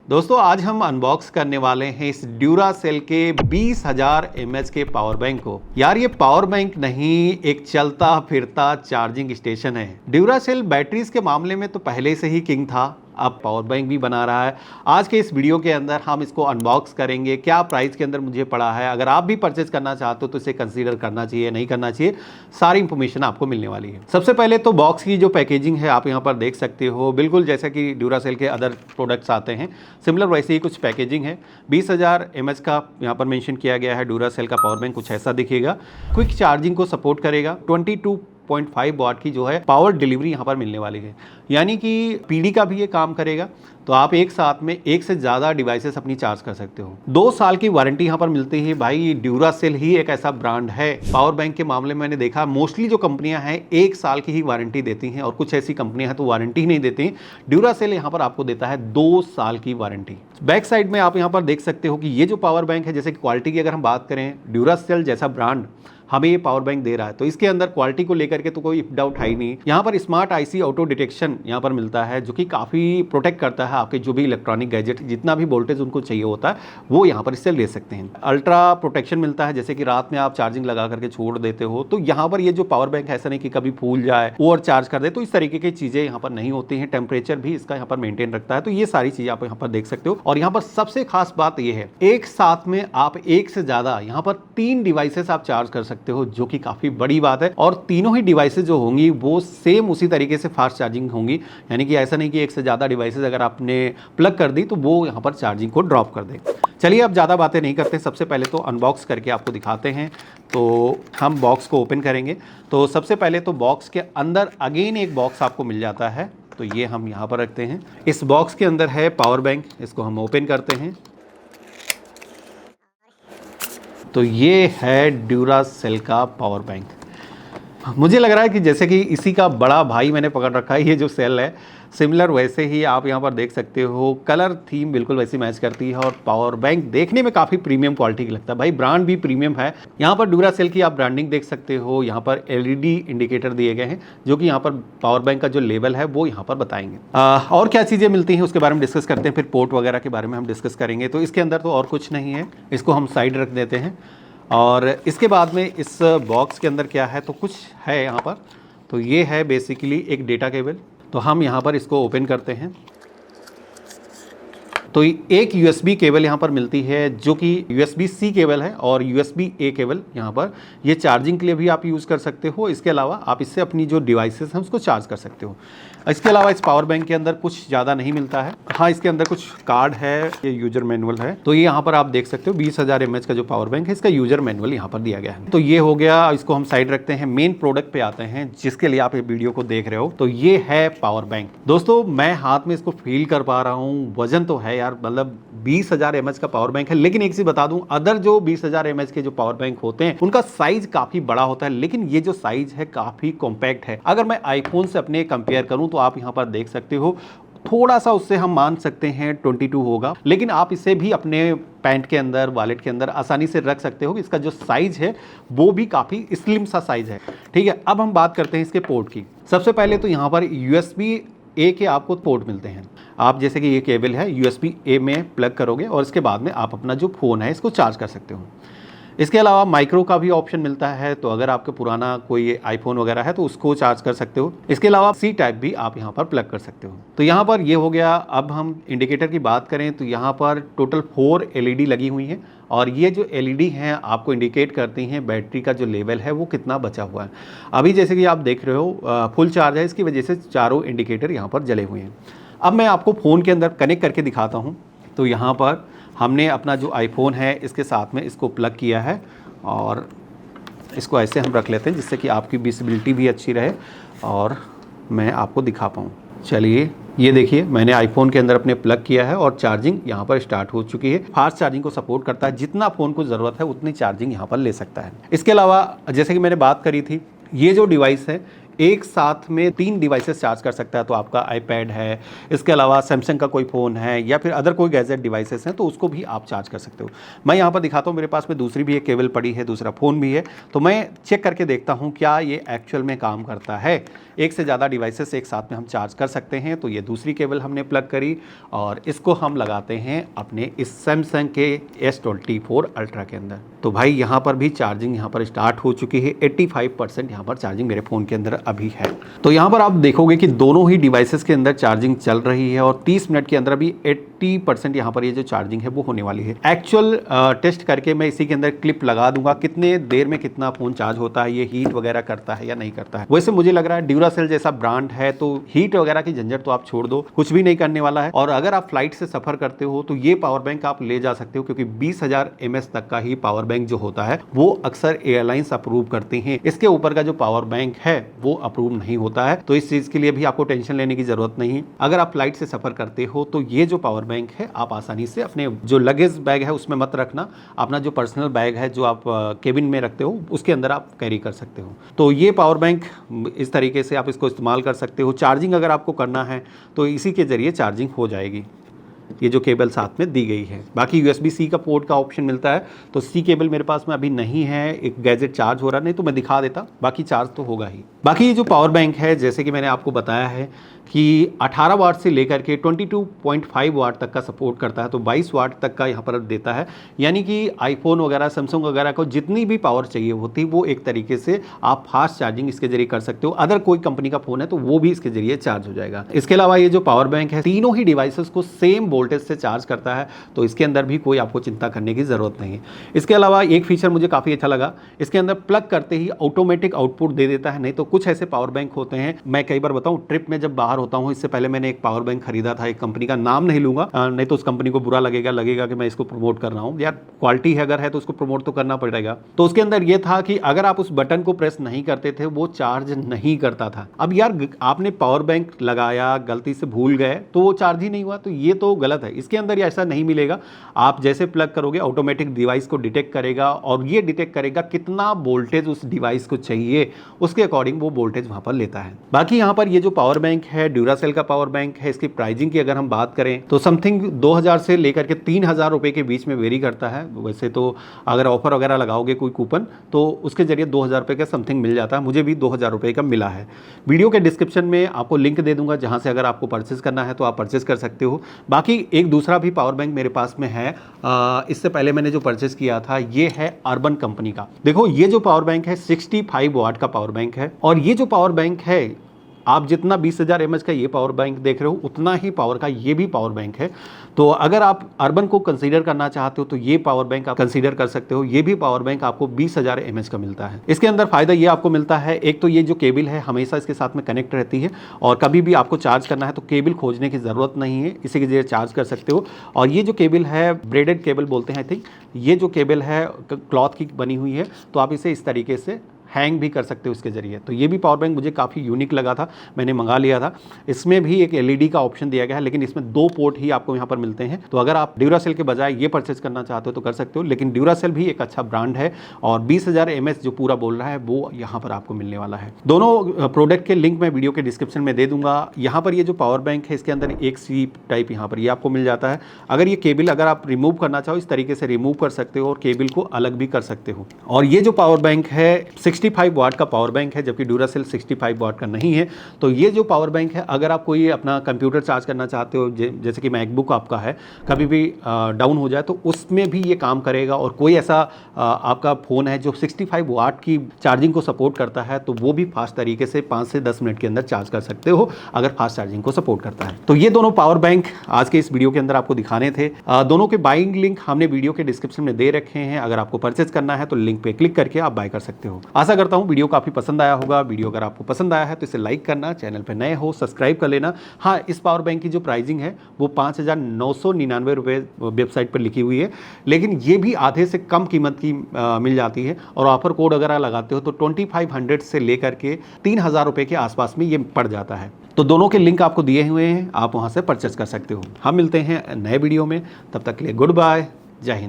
दोस्तों आज हम अनबॉक्स करने वाले हैं इस ड्यूरासेल के 20,000 mAh के पावर बैंक को। यार ये पावर बैंक नहीं, एक चलता फिरता चार्जिंग स्टेशन है। ड्यूरासेल बैटरीज के मामले में तो पहले से ही किंग था, अब पावर बैंक भी बना रहा है। आज के इस वीडियो के अंदर हम इसको अनबॉक्स करेंगे, क्या प्राइस के अंदर मुझे पड़ा है, अगर आप भी परचेज करना चाहते हो तो इसे कंसीडर करना चाहिए नहीं करना चाहिए, सारी इंफॉर्मेशन आपको मिलने वाली है। सबसे पहले तो बॉक्स की जो पैकेजिंग है आप यहाँ पर देख सकते हो, बिल्कुल जैसा कि ड्यूरासेल के अदर प्रोडक्ट्स आते हैं सिमिलर वैसे ही कुछ पैकेजिंग है। 20,000 mAh का यहाँ पर मेंशन किया गया है। ड्यूरासेल का पावर बैंक कुछ ऐसा दिखेगा, क्विक चार्जिंग को सपोर्ट करेगा। 22.5 वाट की जो है पावर डिलीवरी यहाँ पर मिलने वाली है, यानी कि पीडी का भी ये काम करेगा। तो आप एक साथ में एक से ज़्यादा डिवाइसेस अपनी चार्ज कर सकते हो। 2 साल की वारंटी यहाँ पर मिलती है। भाई ड्यूरासेल ही एक ऐसा ब्रांड है, पावर बैंक के मामले में मैंने देखा मोस्टली जो कंपनियां हैं 1 साल की ही वारंटी देती हैं और कुछ ऐसी कंपनियां हैं तो वारंटी ही नहीं देती। ड्यूरासेल यहाँ पर आपको देता है 2 साल की वारंटी। बैक साइड में आप यहाँ पर देख सकते हो कि ये जो पावर बैंक है, जैसे कि क्वालिटी की अगर हम बात करें, ड्यूरासेल जैसा ब्रांड हमें ये पावर बैंक दे रहा है तो इसके अंदर क्वालिटी को लेकर के तो कोई डाउट है ही नहीं। यहाँ पर स्मार्ट आईसी ऑटो डिटेक्शन यहाँ पर मिलता है, जो कि काफ़ी प्रोटेक्ट करता है आपके जो भी इलेक्ट्रॉनिक गैजेट, जितना भी वोल्टेज उनको चाहिए होता है वो यहाँ पर इससे ले सकते हैं। अल्ट्रा प्रोटेक्शन मिलता है, जैसे कि रात में आप चार्जिंग लगा करके छोड़ देते हो तो यहाँ पर ये जो पावर बैंक ऐसा नहीं कि कभी फूल जाए ओवर चार्ज कर दे, तो इस तरीके की चीज़ें यहाँ पर नहीं होती हैं। टेम्परेचर भी इसका यहाँ पर मेंटेन रखता है, तो ये सारी चीज़ें आप यहाँ पर देख सकते हो। और यहाँ पर सबसे खास बात ये है, एक साथ में आप एक से ज़्यादा यहाँ पर 3 डिवाइसेस आप चार्ज कर सकते हो, जो कि काफ़ी बड़ी बात है। और तीनों ही डिवाइसेस जो होंगी वो सेम उसी तरीके से फास्ट चार्जिंग होंगी, यानी कि ऐसा नहीं कि एक से ज़्यादा डिवाइसेस अगर आपने प्लग कर दी तो वो यहाँ पर चार्जिंग को ड्रॉप कर दे। चलिए अब ज़्यादा बातें नहीं करते, सबसे पहले तो अनबॉक्स करके आपको दिखाते हैं। तो हम बॉक्स को ओपन करेंगे। तो सबसे पहले तो बॉक्स के अंदर अगेन एक बॉक्स आपको मिल जाता है, तो ये हम यहाँ पर रखते हैं। इस बॉक्स के अंदर है पावर बैंक, इसको हम ओपन करते हैं। तो ये है ड्यूरासेल का पावर बैंक। मुझे लग रहा है कि जैसे कि इसी का बड़ा भाई मैंने पकड़ रखा है, ये जो सेल है सिमिलर वैसे ही आप यहाँ पर देख सकते हो। कलर थीम बिल्कुल वैसी मैच करती है और पावर बैंक देखने में काफ़ी प्रीमियम क्वालिटी की लगता है। भाई ब्रांड भी प्रीमियम है। यहाँ पर ड्यूरासेल की आप ब्रांडिंग देख सकते हो। यहाँ पर एलईडी इंडिकेटर दिए गए हैं, जो कि यहाँ पर पावर बैंक का जो लेवल है वो यहाँ पर बताएंगे। और क्या चीज़ें मिलती हैं उसके बारे में डिस्कस करते हैं, फिर पोर्ट वगैरह के बारे में हम डिस्कस करेंगे। तो इसके अंदर तो और कुछ नहीं है, इसको हम साइड रख देते हैं। और इसके बाद में इस बॉक्स के अंदर क्या है, तो कुछ है यहाँ पर। तो ये है बेसिकली एक डेटा केबल। तो हम यहाँ पर इसको ओपन करते हैं। तो एक USB केबल यहाँ पर मिलती है, जो कि USB-C केबल है और USB-A केबल यहाँ पर। ये चार्जिंग के लिए भी आप यूज़ कर सकते हो। इसके अलावा आप इससे अपनी जो डिवाइसेस हैं उसको चार्ज कर सकते हो। इसके अलावा इस पावर बैंक के अंदर कुछ ज़्यादा नहीं मिलता है। हाँ, इसके अंदर कुछ कार्ड है, ये यूजर मैनुअल है। तो ये यहाँ पर आप देख सकते हो 20,000 mAh का जो पावर बैंक है, इसका यूजर मैनुअल यहाँ पर दिया गया है। तो ये हो गया, इसको हम साइड रखते हैं। मेन प्रोडक्ट पे आते हैं जिसके लिए आप ये वीडियो को देख रहे हो। तो ये है पावर बैंक। दोस्तों मैं हाथ में इसको फील कर पा रहा हूँ, वजन तो है यार, मतलब 20,000 mAh का पावर बैंक है। लेकिन एक चीज बता दूं, अदर जो 20,000 mAh के जो पावर बैंक होते हैं उनका साइज काफी बड़ा होता है, लेकिन ये जो साइज है काफी कॉम्पैक्ट है। अगर मैं आईफोन से अपने कंपेयर करूं तो आप यहां पर देख सकते हो, थोड़ा सा उससे हम मान सकते हैं 22 होगा, लेकिन आप इसे भी अपने पैंट के अंदर, वॉलेट के अंदर आसानी से रख सकते हो। इसका जो साइज है वो भी काफ़ी स्लिम सा साइज है। ठीक है, अब हम बात करते हैं इसके पोर्ट की। सबसे पहले तो यहाँ पर USB-A के आपको पोर्ट मिलते हैं। आप जैसे कि ये केबल है USB-A में प्लग करोगे और इसके बाद में आप अपना जो फ़ोन है इसको चार्ज कर सकते हो। इसके अलावा माइक्रो का भी ऑप्शन मिलता है, तो अगर आपके पुराना कोई आईफोन वगैरह है तो उसको चार्ज कर सकते हो। इसके अलावा C टाइप भी आप यहाँ पर प्लग कर सकते हो। तो यहाँ पर ये हो गया। अब हम इंडिकेटर की बात करें तो यहाँ पर टोटल 4 LED लगी हुई हैं और ये जो LED हैं आपको इंडिकेट करती हैं बैटरी का जो लेवल है वो कितना बचा हुआ है। अभी जैसे कि आप देख रहे हो फुल चार्ज है, इसकी वजह से चारों इंडिकेटर यहाँ पर जले हुए हैं। अब मैं आपको फ़ोन के अंदर कनेक्ट करके दिखाता हूँ। तो यहाँ पर हमने अपना जो आईफोन है इसके साथ में इसको प्लग किया है और इसको ऐसे हम रख लेते हैं जिससे कि आपकी विजिबिलिटी भी अच्छी रहे और मैं आपको दिखा पाऊँ। चलिए ये देखिए, मैंने आईफोन के अंदर अपने प्लग किया है और चार्जिंग यहाँ पर स्टार्ट हो चुकी है। फास्ट चार्जिंग को सपोर्ट करता है, जितना फ़ोन को ज़रूरत है उतनी चार्जिंग यहाँ पर ले सकता है। इसके अलावा जैसे कि मैंने बात करी थी, ये जो डिवाइस है एक साथ में 3 डिवाइसेस चार्ज कर सकता है। तो आपका आईपैड है, इसके अलावा सैमसंग का कोई फ़ोन है या फिर अदर कोई गैजेट डिवाइसेस हैं तो उसको भी आप चार्ज कर सकते हो। मैं यहाँ पर दिखाता हूँ, मेरे पास में दूसरी भी एक केबल पड़ी है, दूसरा फ़ोन भी है। तो मैं चेक करके देखता हूँ क्या ये एक्चुअल में काम करता है। एक से ज़्यादा डिवाइसेस एक साथ में हम चार्ज कर सकते हैं। तो ये दूसरी केबल हमने प्लग करी और इसको हम लगाते हैं अपने इस सैमसंग के S24 अल्ट्रा के अंदर। तो भाई यहाँ पर भी चार्जिंग यहाँ पर स्टार्ट हो चुकी है। 85% यहाँ पर चार्जिंग मेरे फ़ोन के अंदर अभी है। तो यहाँ पर आप देखोगे कि दोनों ही डिवाइसेस के अंदर चार्जिंग चल रही है और 30 मिनट के अंदर अभी 80% यहाँ पर ये जो चार्जिंग है वो होने वाली है। एक्चुअल टेस्ट करके मैं इसी के अंदर क्लिप लगा दूंगा कितने देर में कितना फ़ोन चार्ज होता है, ये हीट वगैरह करता है या नहीं करता है। वैसे मुझे लग रहा है ड्यूरासेल जैसा ब्रांड है तो हीट वगैरह की झंझट तो आप छोड़ दो, कुछ भी नहीं करने वाला है। और अगर आप फ्लाइट से सफ़र करते हो तो ये पावर बैंक आप ले जा सकते हो, क्योंकि 20,000 mAh तक का ही पावर बैंक जो होता है वो अक्सर एयरलाइंस अप्रूव करती हैं। इसके ऊपर का जो पावर बैंक है वो अप्रूव नहीं होता है, तो इस चीज़ के लिए भी आपको टेंशन लेने की ज़रूरत नहीं। अगर आप फ्लाइट से सफ़र करते हो तो ये जो पावर बैंक है आप आसानी से अपने जो लगेज बैग है उसमें मत रखना, अपना जो पर्सनल बैग है जो आप केबिन में रखते हो उसके अंदर आप कैरी कर सकते हो। तो ये पावर बैंक इस तरीके से आप इसको इस्तेमाल कर सकते हो। चार्जिंग अगर आपको करना है तो इसी के ज़रिए चार्जिंग हो जाएगी। ये जो केबल साथ में दी गई है, बाकी USB-C का पोर्ट का ऑप्शन मिलता है। तो C केबल मेरे पास में अभी नहीं है, एक गैजेट चार्ज हो रहा नहीं तो मैं दिखा देता, बाकी चार्ज तो होगा ही। बाकी ये जो पावर बैंक है जैसे कि मैंने आपको बताया है कि 18 वाट से लेकर के 22.5 वाट तक का सपोर्ट करता है, तो 22 वाट तक का यहाँ पर देता है। यानी कि आईफोन वगैरह सैमसंग वगैरह को जितनी भी पावर चाहिए होती वो एक तरीके से आप फास्ट चार्जिंग इसके जरिए कर सकते हो। अदर कोई कंपनी का फ़ोन है तो वो भी इसके जरिए चार्ज हो जाएगा। इसके अलावा ये जो पावर बैंक है तीनों ही डिवाइसेस को सेम वोल्टेज से चार्ज करता है, तो इसके अंदर भी कोई आपको चिंता करने की ज़रूरत नहीं है। इसके अलावा एक फीचर मुझे काफ़ी अच्छा लगा, इसके अंदर प्लग करते ही ऑटोमेटिक आउटपुट दे देता है। नहीं तो कुछ ऐसे पावर बैंक होते हैं, मैं कई बार बताऊँ ट्रिप में जब बाहर होता हूँ, इससे पहले मैंने एक पावर बैंक खरीदा था, एक कंपनी का नाम नहीं लूंगा, नहीं तो उस कंपनी को बुरा लगेगा कि मैं इसको प्रमोट कर रहा हूँ। यार क्वालिटी है अगर है तो उसको प्रमोट तो करना पड़ेगा। तो उसके अंदर ये था कि अगर आप उस बटन को प्रेस नहीं करते थे वो चार्ज नहीं करता था। अब यार आपने पावर बैंक लगाया, गलती से भूल गए तो वो चार्ज ही नहीं हुआ, तो ये तो गलत है। इसके अंदर ऐसा नहीं मिलेगा। आप जैसे प्लग करोगे ऑटोमेटिक डिवाइस को डिटेक्ट करेगा और ये डिटेक्ट करेगा कितना वोल्टेज उस डिवाइस को चाहिए, उसके अकॉर्डिंग वो वोल्टेज वहां पर लेता है। बाकी यहाँ पर ये जो पावर बैंक है ड्यूरासेल का पावर बैंक है, इसकी प्राइसिंग की अगर हम बात करें तो समथिंग 2000 से लेकर के 3000 रुपए के बीच में वेरी करता है। वैसे तो अगर ऑफर वगैरह लगाओगे कोई कूपन तो उसके जरिए 2000 रुपए का समथिंग मिल जाता है। मुझे भी 2000 रुपए का मिला है। वीडियो के डिस्क्रिप्शन में आपको लिंक दे दूंगा जहां से अगर आपको परचेस करना है तो आप परचेस कर सकते हो। बाकी एक दूसरा भी पावर बैंक मेरे पास में है, इससे पहले मैंने जो परचेस किया था ये है अर्बन कंपनी का। देखो ये जो पावर बैंक है 65 वाट का पावर बैंक है और ये जो पावर बैंक है आप जितना 20,000 mAh का ये पावर बैंक देख रहे हो उतना ही पावर का ये भी पावर बैंक है। तो अगर आप अर्बन को कंसीडर करना चाहते हो तो ये पावर बैंक आप कंसीडर कर सकते हो। ये भी पावर बैंक आपको 20,000 mAh का मिलता है। इसके अंदर फायदा ये आपको मिलता है, एक तो ये जो केबल है हमेशा इसके साथ में कनेक्ट रहती है और कभी भी आपको चार्ज करना है तो केबल खोजने की ज़रूरत नहीं है, इसी के जरिए चार्ज कर सकते हो। और ये जो केबल है ब्रेडेड केबल बोलते हैं आई थिंक, ये जो केबल है क्लॉथ की बनी हुई है तो आप इसे इस तरीके से हैंग भी कर सकते हो इसके जरिए। तो ये भी पावर बैंक मुझे काफ़ी यूनिक लगा था, मैंने मंगा लिया था। इसमें भी एक LED का ऑप्शन दिया गया है, लेकिन इसमें 2 पोर्ट ही आपको यहाँ पर मिलते हैं। तो अगर आप ड्यूरासेल के बजाय ये परचेज करना चाहते हो तो कर सकते हो, लेकिन ड्यूरासेल भी एक अच्छा ब्रांड है और 20,000 mAh जो पूरा बोल रहा है वो यहाँ पर आपको मिलने वाला है। दोनों प्रोडक्ट के लिंक मैं वीडियो के डिस्क्रिप्शन में दे दूंगा। यहाँ पर ये जो पावर बैंक है इसके अंदर एक C टाइप यहाँ पर ये आपको मिल जाता है। अगर ये केबल अगर आप रिमूव करना चाहो इस तरीके से रिमूव कर सकते हो और केबल को अलग भी कर सकते हो। और ये जो पावर बैंक है 65 वाट का पावर बैंक है, जबकि ड्यूरासेल 65 वाट का नहीं है। तो ये जो पावर बैंक है अगर आप कोई अपना कंप्यूटर चार्ज करना चाहते हो, जैसे कि मैकबुक आपका है, कभी भी डाउन हो जाए तो उसमें भी ये काम करेगा। और कोई ऐसा आपका फ़ोन है जो 65 वाट की चार्जिंग को सपोर्ट करता है तो वो भी फास्ट तरीके से 5 से 10 मिनट के अंदर चार्ज कर सकते हो अगर फास्ट चार्जिंग को सपोर्ट करता है। तो ये दोनों पावर बैंक आज के इस वीडियो के अंदर आपको दिखाने थे। दोनों के बाइंग लिंक हमने वीडियो के डिस्क्रिप्शन में दे रखे हैं। अगर आपको परचेज करना है तो लिंक पे क्लिक करके आप बाय कर सकते हो। आशा करता हूँ वीडियो काफ़ी पसंद आया होगा। वीडियो अगर आपको पसंद आया है तो इसे लाइक करना, चैनल पे नए हो सब्सक्राइब कर लेना। हाँ, इस पावर बैंक की जो प्राइसिंग है वो 5,999 रुपये वेबसाइट पर लिखी हुई है, लेकिन ये भी आधे से कम कीमत की मिल जाती है। और ऑफर कोड अगर लगाते हो तो 2500 से लेकर के 3,000 रुपये के आसपास में ये पड़ जाता है। तो दोनों के लिंक आपको दिए हुए हैं, आप वहाँ से परचेस कर सकते हो। हम मिलते हैं नए वीडियो में, तब तक के लिए गुड बाय, जय हिंद।